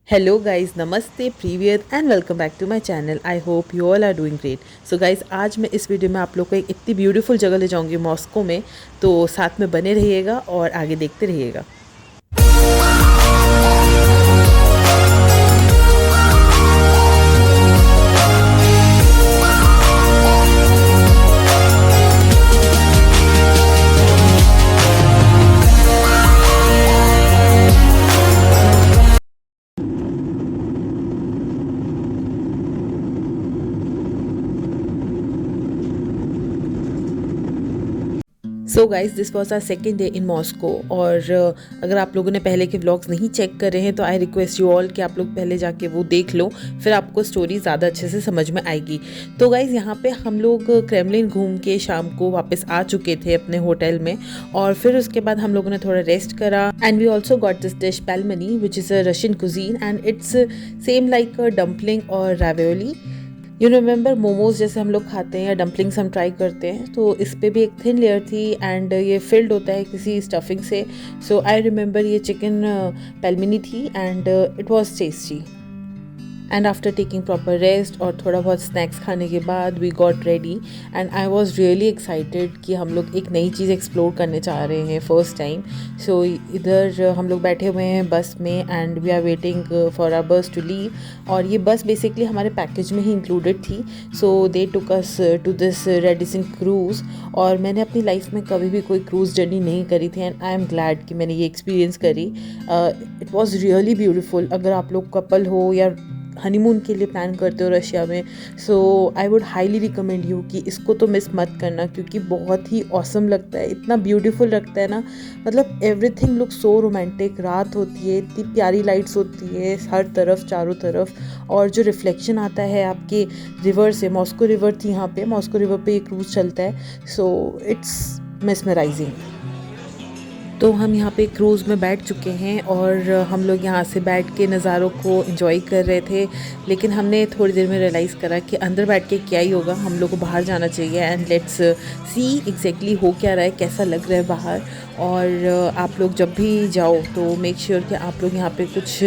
Hello guys, नमस्ते, प्रीवियत and welcome back to my channel. I hope you all are doing great. So guys, आज मैं इस video में आप लोग को एक इतनी ब्यूटीफुल जगह ले जाऊंगी मॉस्को में, तो साथ में बने रहिएगा और आगे देखते रहिएगा। So guys, this was our second day in Moscow. और अगर आप लोगों ने पहले के व्लॉग्स नहीं चेक कर रहे हैं तो आई रिक्वेस्ट यू ऑल कि आप लोग पहले जाके वो देख लो, फिर आपको स्टोरी ज़्यादा अच्छे से समझ में आएगी। तो गाइज, यहाँ पे हम लोग क्रेमलिन घूम के शाम को वापस आ चुके थे अपने होटल में, और फिर उसके बाद हम लोगों ने थोड़ा रेस्ट करा। And we also got this dish pelmeni which is a Russian cuisine and it's same like dumpling और रावियोली। यू रिमेंबर मोमोज जैसे हम लोग खाते हैं या डम्पलिंग्स हम ट्राई करते हैं, तो इस पर भी एक थिन लेयर थी एंड ये फिल्ड होता है किसी स्टफिंग से। सो आई रिमेंबर ये चिकन पेलमिनी थी and it was tasty. And after taking proper rest और थोड़ा बहुत स्नैक्स खाने के बाद we got ready and I was really excited कि हम लोग एक नई चीज़ एक्सप्लोर करने चाह रहे हैं फर्स्ट टाइम। सो इधर हम लोग बैठे हुए हैं बस में and we are waiting for our bus to leave. और ये बस बेसिकली हमारे पैकेज में ही इंक्लूडेड थी। So they took us to this Radisson cruise. और मैंने अपनी लाइफ में कभी भी कोई क्रूज़ जर्नी नहीं करी थी एंड आई एम ग्लैड कि मैंने ये एक्सपीरियंस करी। It was really beautiful. अगर आप लोग कपल हो या हनीमून के लिए प्लान करते हो रशिया में, so I would highly recommend you कि इसको तो मिस मत करना, क्योंकि बहुत ही ऑसम लगता है, इतना ब्यूटीफुल लगता है ना। मतलब एवरीथिंग लुक सो रोमांटिक। रात होती है, इतनी प्यारी लाइट्स होती है हर तरफ, चारों तरफ, और जो रिफ्लेक्शन आता है आपके रिवर से, मॉस्को रिवर थी यहाँ पे, मॉस्को रिवर पे ये क्रूज़ चलता है। So it's mesmerising. तो हम यहाँ पे क्रूज़ में बैठ चुके हैं और हम लोग यहाँ से बैठ के नज़ारों को एंजॉय कर रहे थे। लेकिन हमने थोड़ी देर में रियलाइज़ करा कि अंदर बैठ के क्या ही होगा, हम लोग को बाहर जाना चाहिए एंड लेट्स सी एग्जैक्टली हो क्या रहा है, कैसा लग रहा है बाहर। और आप लोग जब भी जाओ तो मेक श्योर कि आप लोग यहाँ पे कुछ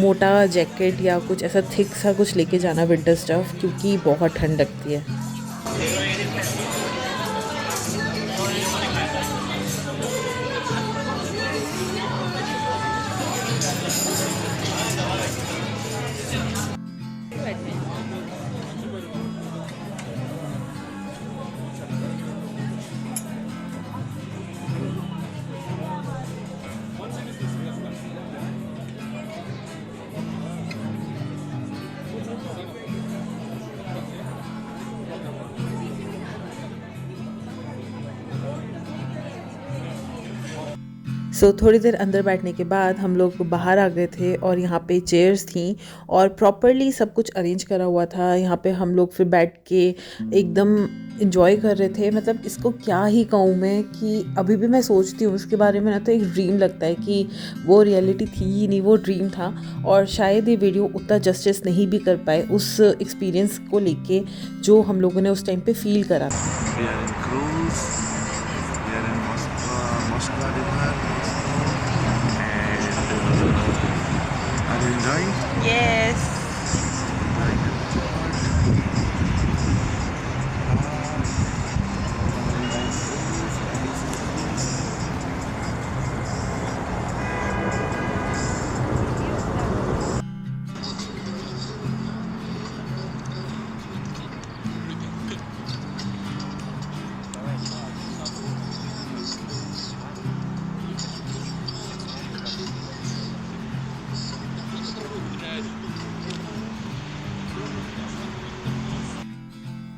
मोटा जैकेट या कुछ ऐसा थिक सा कुछ लेके जाना, विंटर स्टफ़, क्योंकि बहुत ठंड लगती है। सो थोड़ी देर अंदर बैठने के बाद हम लोग बाहर आ गए थे और यहाँ पे चेयर्स थी और प्रॉपरली सब कुछ अरेंज करा हुआ था। यहाँ पे हम लोग फिर बैठ के एकदम इंजॉय कर रहे थे। मतलब इसको क्या ही कहूँ मैं, कि अभी भी मैं सोचती हूँ उसके बारे में ना, तो एक ड्रीम लगता है कि वो रियलिटी थी ही नहीं, वो ड्रीम था। और शायद ये वीडियो उतना जस्टिस नहीं भी कर पाए उस एक्सपीरियंस को लेके जो हम लोगों ने उस टाइम पे फील करा था। Yes.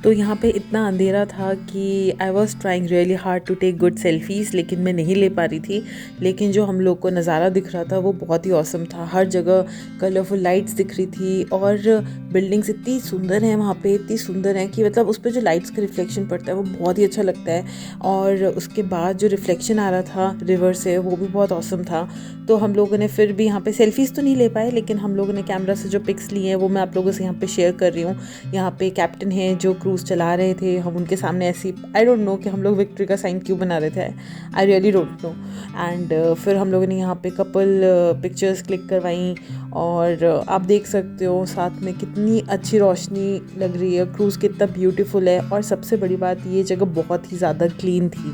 तो यहाँ पे इतना अंधेरा था कि I was trying really hard to take good selfies, लेकिन मैं नहीं ले पा रही थी। लेकिन जो हम लोग को नज़ारा दिख रहा था वो बहुत ही औसम था। हर जगह कलरफुल लाइट्स दिख रही थी और बिल्डिंग्स इतनी सुंदर हैं वहाँ पे, इतनी सुंदर हैं कि मतलब उस पर जो लाइट्स का रिफ्लेक्शन पड़ता है वो बहुत ही अच्छा लगता है। और उसके बाद जो रिफ्लेक्शन आ रहा था रिवर से वो भी बहुत औसम था। तो हम लोगों ने फिर भी यहाँ पे सेल्फीज़ तो नहीं ले पाए, लेकिन हम लोगों ने कैमरा से जो पिक्स लिए हैं वो मैं आप लोगों से यहाँ पे शेयर कर रही हूँ। यहाँ पे कैप्टन है जो क्रूज़ चला रहे थे, हम उनके सामने ऐसी, आई डोंट नो कि हम लोग विक्ट्री का साइन क्यों बना रहे थे, I really don't know. And फिर हम लोगों ने यहाँ पे कपल पिक्चर्स क्लिक करवाई, और आप देख सकते हो साथ में कितनी अच्छी रोशनी लग रही है, क्रूज़ कितना ब्यूटीफुल है, और सबसे बड़ी बात ये जगह बहुत ही ज़्यादा क्लीन थी।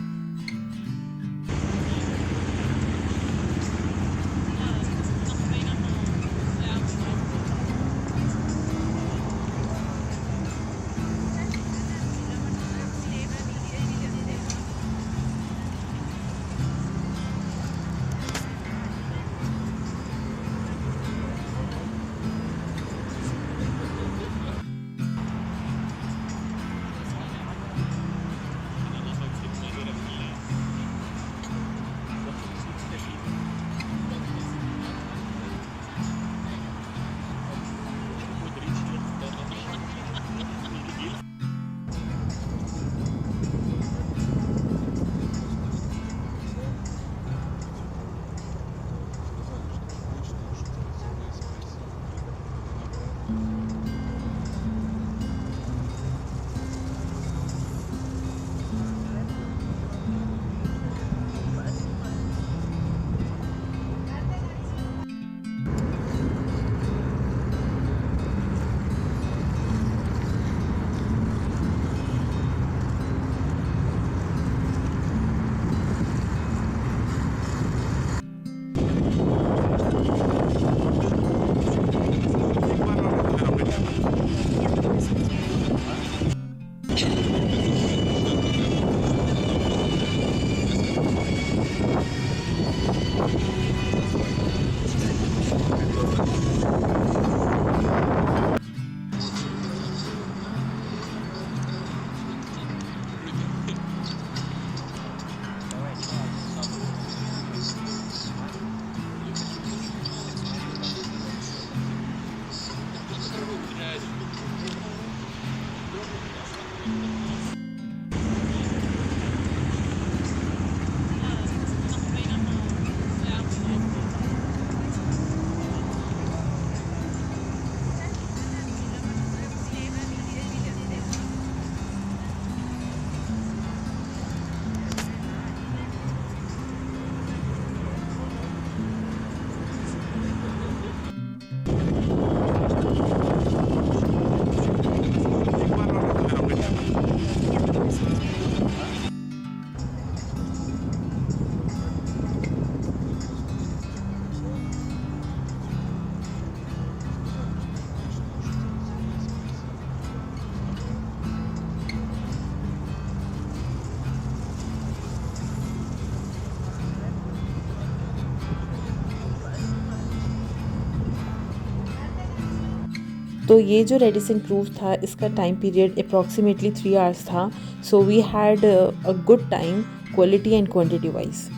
तो ये जो रेडिसन क्रूज़ था इसका टाइम पीरियड अप्रॉक्सीमेटली 3 आवर्स था, so we had a good time quality and quantity wise.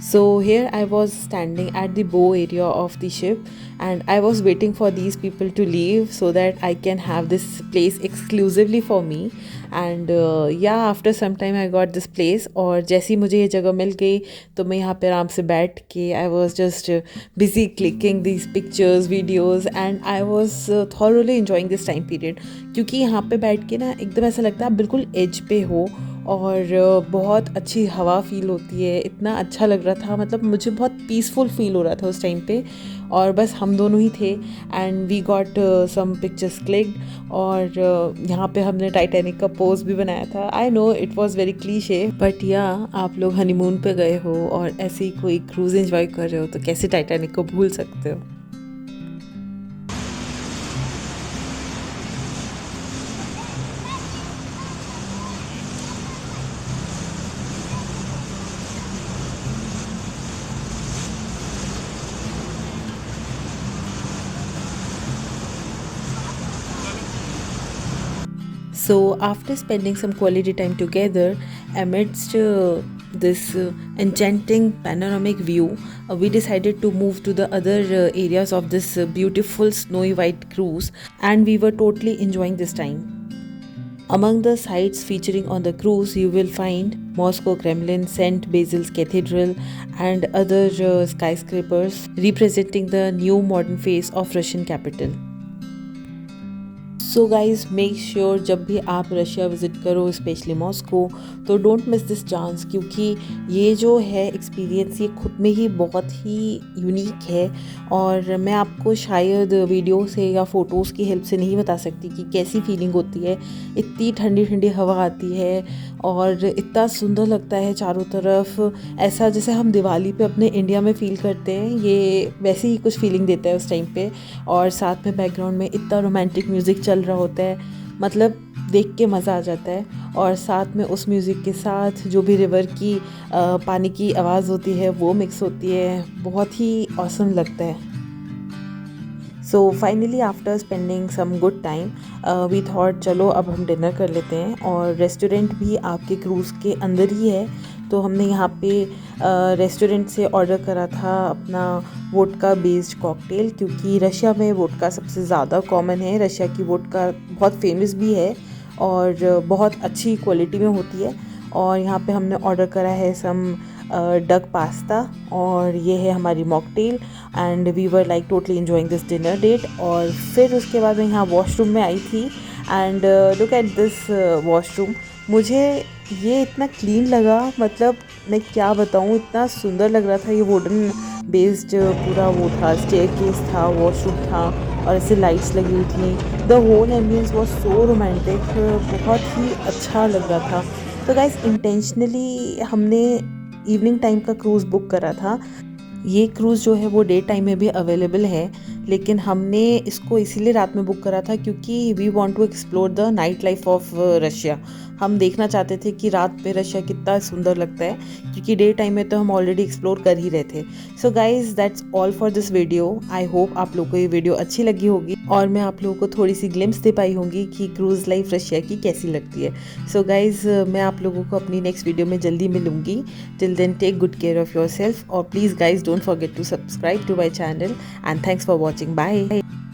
So here I was standing at the bow area of the ship, and I was waiting for these people to leave so that I can have this place exclusively for me. And yeah, after some time I got this place, और जैसी मुझे ये जगह मिल गई तो मैं यहाँ पे आराम से बैठ के I was just busy clicking these pictures, videos, and I was thoroughly enjoying this time period, क्योंकि यहाँ पे बैठ के ना एकदम ऐसा लगता है आप बिल्कुल एज पे हो, और बहुत अच्छी हवा फील होती है, इतना अच्छा लग रहा था, मतलब मुझे बहुत पीसफुल फील हो रहा था उस टाइम पे, और बस हम दोनों ही थे। And we got some pictures clicked, और यहाँ पे हमने टाइटैनिक का पोज भी बनाया था। I know it was very cliche, but या आप लोग हनीमून पे गए हो और ऐसे ही कोई क्रूज़ एंजॉय कर रहे हो तो कैसे टाइटैनिक को भूल सकते हो। So after spending some quality time together amidst this enchanting panoramic view, we decided to move to the other areas of this beautiful snowy white cruise, and we were totally enjoying this time. Among the sites featuring on the cruise, you will find Moscow Kremlin, St. Basil's Cathedral, and other skyscrapers representing the new modern face of Russian capital. So guys make sure जब भी आप Russia visit करो, specially Moscow, तो don't miss this chance, क्योंकि ये जो है experience ये खुद में ही बहुत ही यूनिक है। और मैं आपको शायद वीडियो से या फ़ोटोज़ की हेल्प से नहीं बता सकती कि कैसी फीलिंग होती है। इतनी ठंडी ठंडी हवा आती है और इतना सुंदर लगता है चारों तरफ, ऐसा जैसे हम दिवाली पे अपने इंडिया में फ़ील करते हैं, ये वैसी ही कुछ फीलिंग देता है उस टाइम पे। और साथ में बैकग्राउंड में इतना रोमांटिक म्यूज़िक चल रहा होता है, मतलब देख के मज़ा आ जाता है। और साथ में उस म्यूज़िक के साथ जो भी रिवर की पानी की आवाज़ होती है वो मिक्स होती है, बहुत ही ऑसम लगता है। So finally after spending some good time we thought चलो अब हम डिनर कर लेते हैं, और रेस्टोरेंट भी आपके क्रूज़ के अंदर ही है। तो हमने यहाँ पे रेस्टोरेंट से ऑर्डर करा था अपना वोडका बेस्ड कॉकटेल, क्योंकि रशिया में वोडका सबसे ज़्यादा कॉमन है। रशिया की वोडका बहुत फेमस भी है और बहुत अच्छी क्वालिटी में होती है। और यहाँ पे हमने ऑर्डर करा है सम डक पास्ता, और ये है हमारी mocktail, and we were like totally enjoying this dinner date. और फिर उसके बाद मैं यहाँ वॉशरूम में आई थी, and look at this washroom. मुझे ये इतना क्लीन लगा, मतलब मैं क्या बताऊँ, इतना सुंदर लग रहा था। ये वुडन बेस्ड पूरा वो था, स्टेयरकेस था, वॉशरूम था, और ऐसे लाइट्स लगी हुई थी। The whole ambience was so romantic, बहुत ही अच्छा लग रहा था। तो गाइस इंटेंशनली हमने इवनिंग टाइम का क्रूज़ बुक करा था। ये क्रूज़ जो है वो डे टाइम में भी अवेलेबल है, लेकिन हमने इसको इसीलिए रात में बुक करा था क्योंकि we want to explore the night life of Russia. हम देखना चाहते थे कि रात पे रशिया कितना सुंदर लगता है, क्योंकि डे टाइम में तो हम ऑलरेडी एक्सप्लोर कर ही रहे थे। So guys that's all for this video. I hope आप लोगों को ये वीडियो अच्छी लगी होगी और मैं आप लोगों को थोड़ी सी ग्लिम्स दे पाई होंगी कि क्रूज़ लाइफ रशिया की कैसी लगती है। सो गाइज मैं आप लोगों को अपनी नेक्स्ट वीडियो में जल्दी मिलूंगी। Till then take good care of your self, और please guys don't forget to subscribe to my channel, and thanks for watching. Bye.